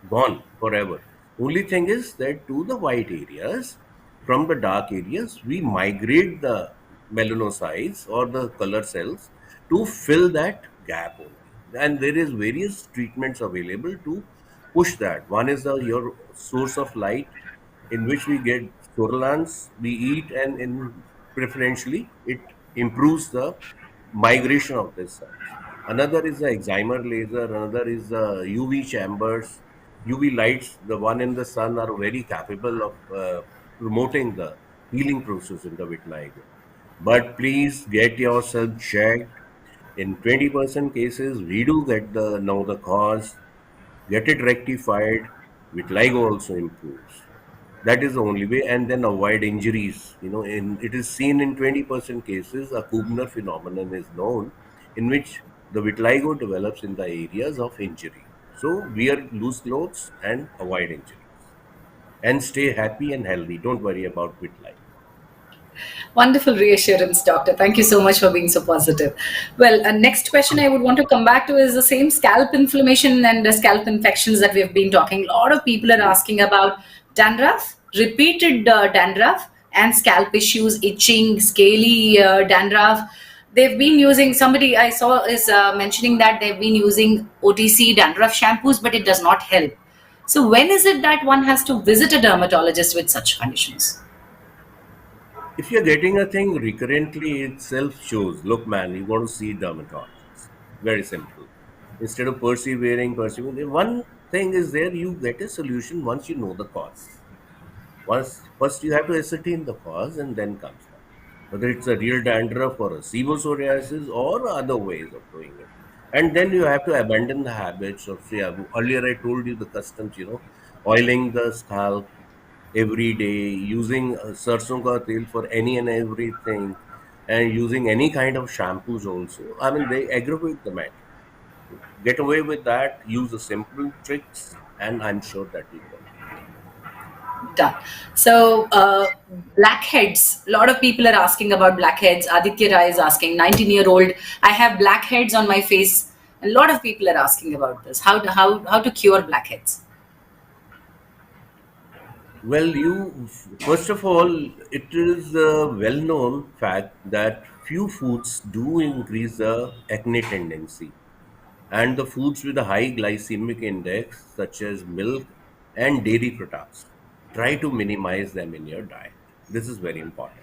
gone forever. Only thing is that to the white areas, from the dark areas, we migrate the melanocytes or the color cells to fill that gap only. And there is various treatments available to push that. One is your source of light, in which we get sorolans we eat, and in preferentially it improves the migration of these cells. Another is the excimer laser, another is the UV chambers. UV lights, the one in the sun, are very capable of promoting the healing process in the vitiligo. But please get yourself checked. In 20% cases, we do get the know the cause, get it rectified, vitiligo also improves. That is the only way, and then avoid injuries. It is seen in 20% cases, a Kubner phenomenon is known, in which the vitiligo develops in the areas of injury. So wear loose clothes and avoid injuries, and stay happy and healthy. Don't worry about vitiligo. Wonderful reassurance, doctor. Thank you so much for being so positive. Well, next question I would want to come back to is the same scalp inflammation and scalp infections that we've been talking. A lot of people are asking about dandruff, repeated dandruff, and scalp issues, itching, scaly dandruff. They've been using, somebody I saw is mentioning that they've been using OTC dandruff shampoos, but it does not help. So, when is it that one has to visit a dermatologist with such conditions? If you're getting a thing recurrently, itself shows, look, man, you want to see dermatologist. Very simple. Instead of persevering, one thing is there, you get a solution once you know the cause. Once first you have to ascertain the cause, and then comes that. Whether it's a real dandruff or a pseudopsoriasis or other ways of doing it. And then you have to abandon the habits of, say, earlier I told you the customs, oiling the scalp every day, using sarson ka tel for any and everything, and using any kind of shampoos also. I mean, they aggravate the matter. Get away with that, use the simple tricks, and I'm sure that will work. Done. So, blackheads. A lot of people are asking about blackheads. Aditya Rai is asking, 19-year-old, I have blackheads on my face. A lot of people are asking about this. How to cure blackheads? Well, first of all, it is a well known fact that few foods do increase the acne tendency. And the foods with a high glycemic index, such as milk and dairy products, try to minimize them in your diet. This is very important.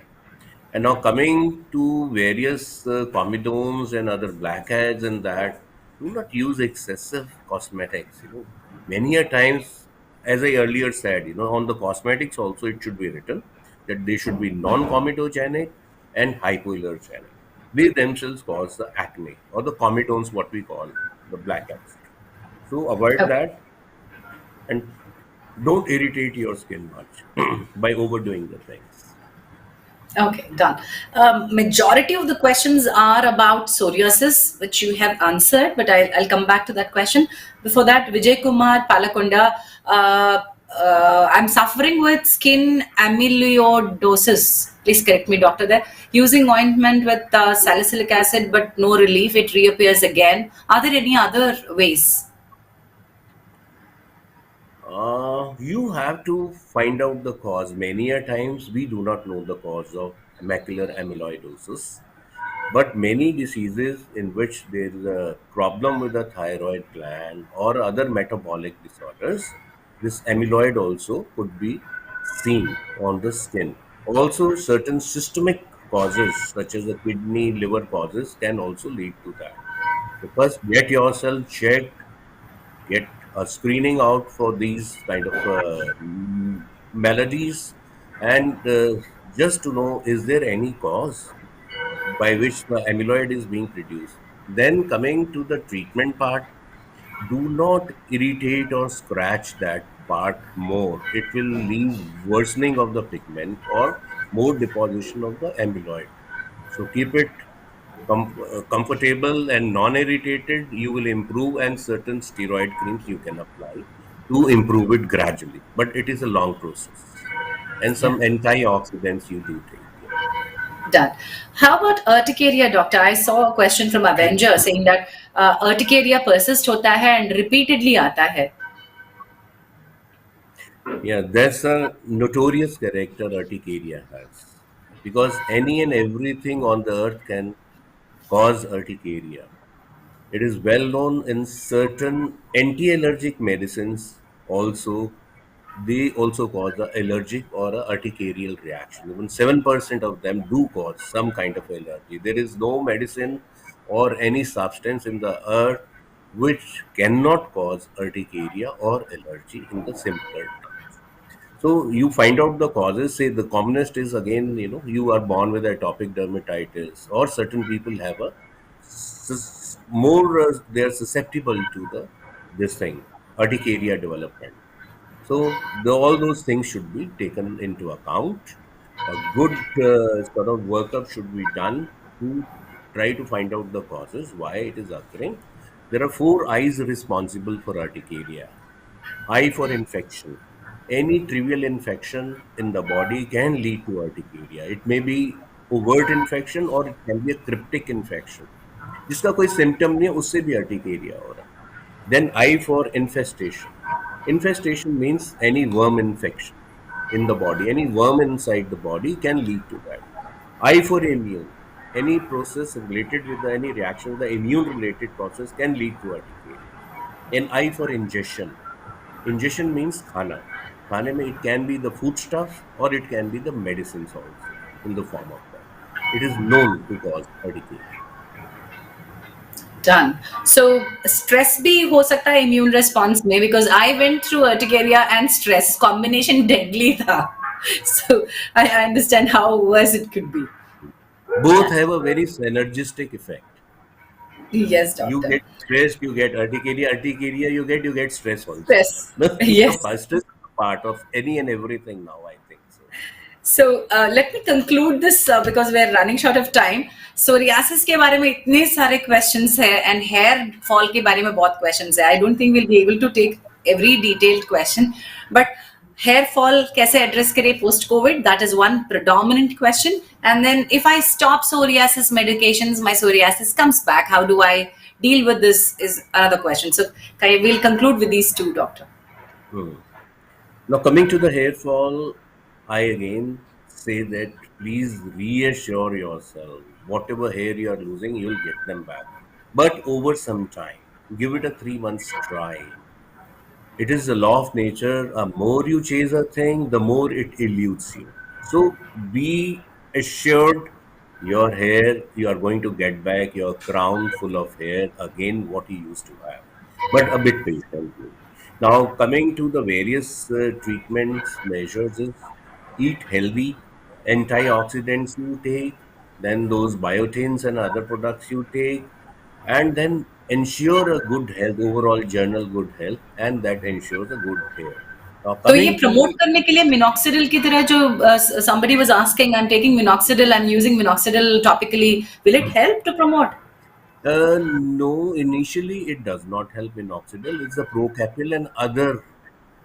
And now coming to various comedones and other blackheads and that, do not use excessive cosmetics. Many a times, as I earlier said, on the cosmetics also it should be written that they should be non-comedogenic and hypoallergenic. They themselves cause the acne or the comedones, what we call the blackheads. So avoid Okay. that and don't irritate your skin much by overdoing the things. Okay, done. Majority of the questions are about psoriasis, which you have answered, but I'll come back to that question. Before that, Vijay Kumar Palakonda, I'm suffering with skin amyloidosis. Please correct me, doctor. There, using ointment with salicylic acid, but no relief. It reappears again. Are there any other ways? You have to find out the cause. Many a times we do not know the cause of macular amyloidosis, but many diseases in which there is a problem with the thyroid gland or other metabolic disorders, this amyloid also could be seen on the skin. Also, certain systemic causes such as the kidney, liver causes can also lead to that. So first, get yourself checked, get a screening out for these kind of maladies, and just to know is there any cause by which the amyloid is being produced. Then coming to the treatment part, do not irritate or scratch that part more. It will leave worsening of the pigment or more deposition of the amyloid. So keep it comfortable and non-irritated. You will improve, and certain steroid creams you can apply to improve it gradually. But it is a long process, and Yeah. some antioxidants you do take. Yeah. Done. How about urticaria, doctor? I saw a question from Avenger saying that urticaria persist hota hai and repeatedly aata hai. Yeah, that's a notorious character urticaria has. Because any and everything on the earth can cause urticaria. It is well known in certain anti-allergic medicines also. They also cause a allergic or a urticarial reaction. Even 7% of them do cause some kind of allergy. There is no medicine or any substance in the earth which cannot cause urticaria or allergy in the simpler terms. So you find out the causes. Say the commonest is again, you are born with atopic dermatitis, or certain people have a more they are susceptible to the this thing urticaria development. So all those things should be taken into account. A good sort of workup should be done to try to find out the causes why it is occurring. There are four eyes responsible for urticaria. Eye for infection. Any trivial infection in the body can lead to urticaria. It may be overt infection or it can be a cryptic infection. जिसका कोई symptom नहीं है उससे भी urticaria हो रहा है. Then I for infestation. Infestation means any worm infection in the body. Any worm inside the body can lead to that. I for immune. Any process related with any reaction with the immune related process can lead to urticaria. And I for ingestion. Ingestion means khana. Khane mein it can be the food stuff or it can be the medicines also in the form of that. It is known to cause urticaria. Done. So stress भी हो सकता है immune response में because I went through urticaria and stress combination deadly था. So I understand how worse it could be. Both have a very synergistic effect. Yes, You doctor. get stressed, you get urticaria, urticaria you get stress also. Stress. No, Yes. stress is a part of any and everything now, I think so. So let me conclude this because we're running short of time. Psoriasis के बारे में इतने सारे questions है and hair fall के बारे में बहुत questions है. I don't think we'll be able to take every detailed question, but hair fall कैसे address करें post COVID? That is one predominant question. And then if I stop psoriasis medications, my psoriasis comes back. How do I deal with this? Is another question. So we'll conclude with these two, doctor. Hmm. Now, coming to the hair fall, I again say that please reassure yourself whatever hair you are losing, you'll get them back. But over some time, give it a 3 months try. It is the law of nature. The more you chase a thing, the more it eludes you. So be assured your hair, you are going to get back your crown full of hair again, what you used to have, but a bit patiently. Now, coming to the various treatments, measures is eat healthy, antioxidants you take, then those biotins and other products you take, and then ensure a good health, overall general good health, and that ensures a good hair. Now, तो ये coming promote to करने के लिए minoxidil की तरह जो somebody was asking, I'm taking minoxidil, I'm using minoxidil topically, will it help to promote? No, initially it does not help minoxidil. It's the procapil and other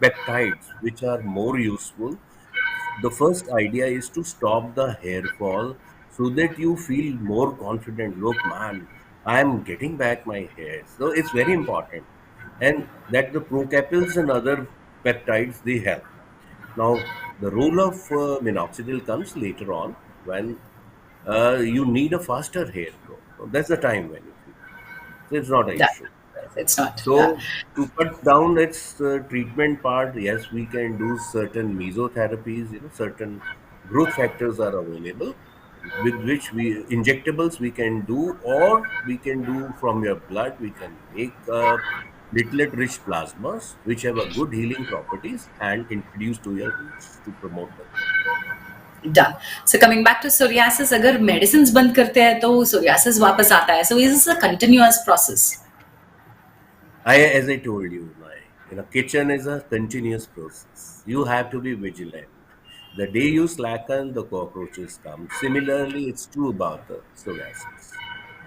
peptides which are more useful. The first idea is to stop the hair fall so that you feel more confident. Look, man, I'm getting back my hair. So it's very important. And that the procapils and other peptides they help. Now, the role of minoxidil comes later on when you need a faster hair growth. So that's the time when you feel. So it's not an That issue. it's not. So to cut down its treatment part, yes, we can do certain mesotherapies. Certain growth factors are available with which we injectables we can do, or we can do from your blood. We can make platelet-rich plasmas which have a good healing properties and introduce to your roots to promote the growth. Done. So coming back to psoriasis, अगर medicines बंद करते हैं तो psoriasis वापस आता है. So is this a continuous process? As I told you, my kitchen is a continuous process. You have to be vigilant. The day you slacken, the cockroaches come. Similarly, it's true about the psoriasis.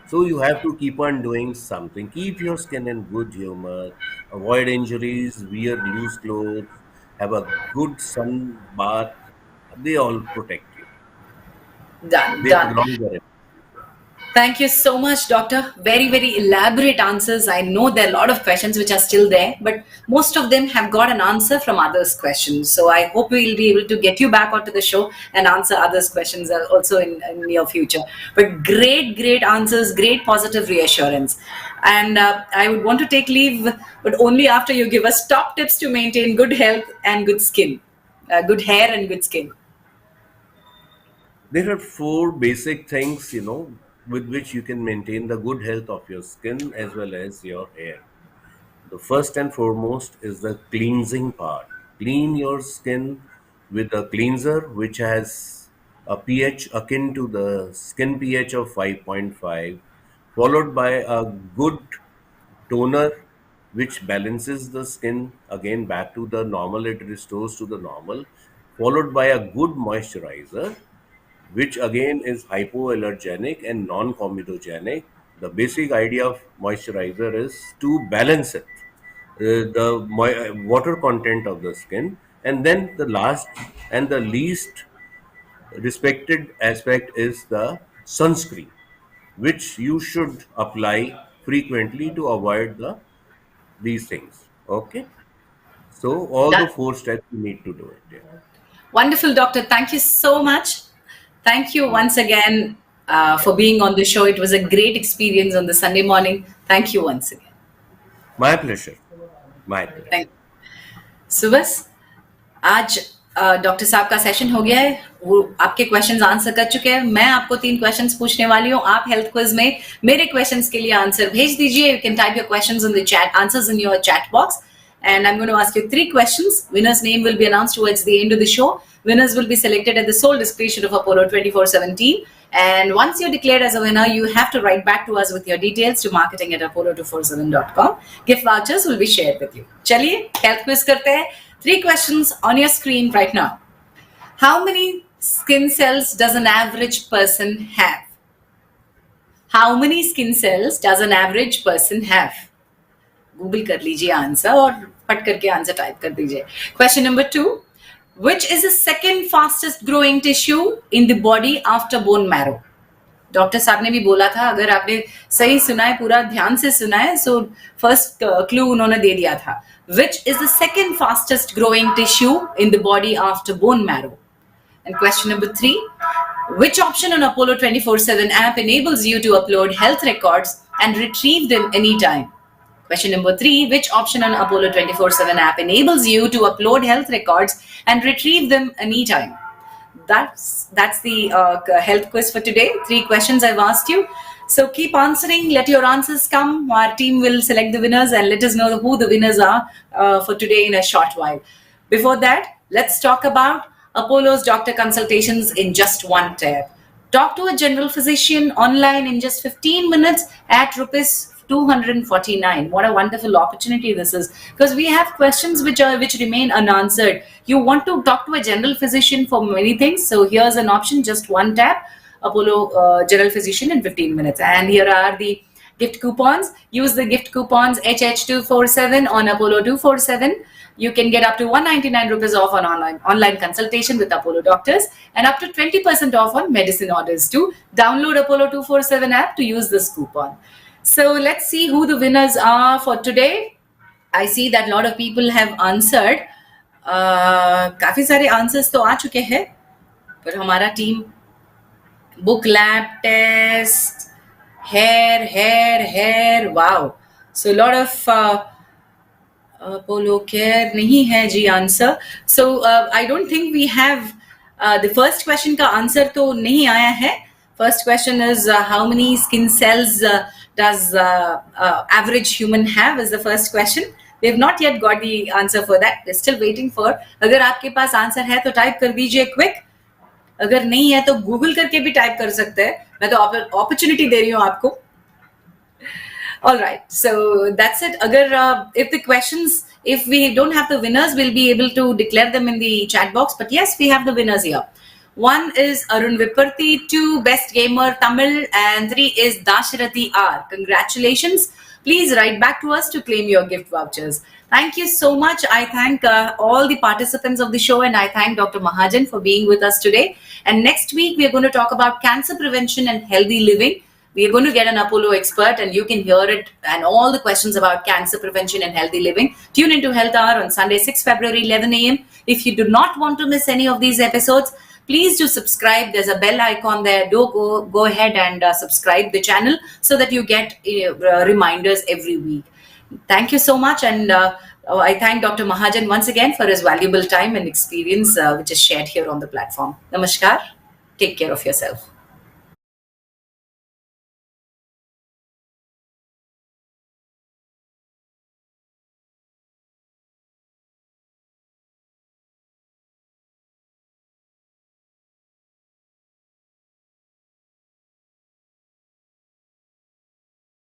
So you have to keep on doing something. Keep your skin in good humor. Avoid injuries. Wear loose clothes. Have a good sun bath. They all protect you. Done, They done. prolong the remedies. Thank you so much, Doctor. Very, very elaborate answers. I know there are a lot of questions which are still there, but most of them have got an answer from others' questions. So I hope we'll be able to get you back onto the show and answer others' questions also in near future. But great, great answers, great positive reassurance. And I would want to take leave, but only after you give us top tips to maintain good health and good skin, good hair and good skin. There are four basic things, with which you can maintain the good health of your skin as well as your hair. The first and foremost is the cleansing part. Clean your skin with a cleanser which has a pH akin to the skin pH of 5.5, followed by a good toner which balances the skin again back to the normal, it restores to the normal, followed by a good moisturizer which again is hypoallergenic and non-comedogenic. The basic idea of moisturizer is to balance it, the water content of the skin, and then the last and the least respected aspect is the sunscreen, which you should apply frequently to avoid these things. Okay, so all the Done. four steps you need to do it. Yeah. Wonderful, Doctor. Thank you so much. Thank you once again for being on the show. It was a great experience on the Sunday morning. Thank you once again. My pleasure. My pleasure. Thank So बस आज doctor साहब का session हो गया है. वो आपके questions answer कर चुके हैं. मैं आपको 3 क्वेश्चंस पूछने वाली हूँ. आप हेल्थ क्विज में मेरे क्वेश्चंस के लिए आंसर भेज दीजिए. You can type your questions in the chat, answers in your chat box. And I'm going to ask you 3 questions. Winner's name will be announced towards the end of the show. Winners will be selected at the sole discretion of Apollo 24/7 team. And once you're declared as a winner, you have to write back to us with your details to marketing@apollo247.com. Gift vouchers will be shared with you. चलिए health quiz करते हैं. 3 questions on your screen right now. How many skin cells does an average person have? How many skin cells does an average person have? Google कर लीजिए answer और फट करके answer type कर दीजिए. Question number 2, which is the second fastest growing tissue in the body after bone marrow? Doctor साहब ने भी बोला था, अगर आपने सही सुना है, पूरा ध्यान से सुना है, सो फर्स्ट क्लू उन्होंने दे दिया था. Which is the second fastest growing tissue in the body after bone marrow? And question number 3, which option on Apollo 24/7 app enables you to upload health records and retrieve them anytime? Question number 3, which option on Apollo 24/7 app enables you to upload health records and retrieve them anytime? That's the health quiz for today. 3 questions I've asked you. So keep answering. Let your answers come. Our team will select the winners and let us know who the winners are for today in a short while. Before that, let's talk about Apollo's doctor consultations in just one tap. Talk to a general physician online in just 15 minutes at rupees 249. What a wonderful opportunity this is, because we have questions which remain unanswered. You want to talk to a general physician for many things, so here's an option, just one tap, Apollo general physician in 15 minutes. And here are the gift coupons. Use the gift coupons HH247 on Apollo 247. You can get up to 199 rupees off on online consultation with Apollo doctors, and up to 20% off on medicine orders too. Download Apollo 247 app to use this coupon. So let's see who the winners are for today. I see that a lot of people have answered. काफी सारे answers तो आ चुके हैं, पर हमारा team book lab test, hair, wow. So a lot of Apollo care नहीं है जी answer. So I don't think we have the first question का आंसर तो नहीं आया है. First question is how many skin cells does average human have is the first question. We have not yet got the answer for that. We're still waiting for. अगर आपके पास answer है तो type कर दीजिए क्विक. अगर नहीं है तो गूगल करके भी टाइप कर सकते हैं. मैं तो अपॉर्चुनिटी दे रही हूँ आपको. All right, so that's it. If the questions, if we don't have the winners, we'll be able to declare them in the chat box. But yes, we have the winners here. 1 is Arun Viparthi, 2 Best Gamer Tamil, and 3 is Dashrathi R. Congratulations. Please write back to us to claim your gift vouchers. Thank you so much. I thank all the participants of the show, and I thank Dr. Mahajan for being with us today. And next week, we are going to talk about cancer prevention and healthy living. We are going to get an Apollo expert, and you can hear it and all the questions about cancer prevention and healthy living. Tune into Health Hour on Sunday, 6 February, 11 a.m. If you do not want to miss any of these episodes, please do subscribe. There's a bell icon there. Do go ahead and subscribe the channel so that you get reminders every week. Thank you so much. And I thank Dr. Mahajan once again for his valuable time and experience which is shared here on the platform. Namaskar. Take care of yourself.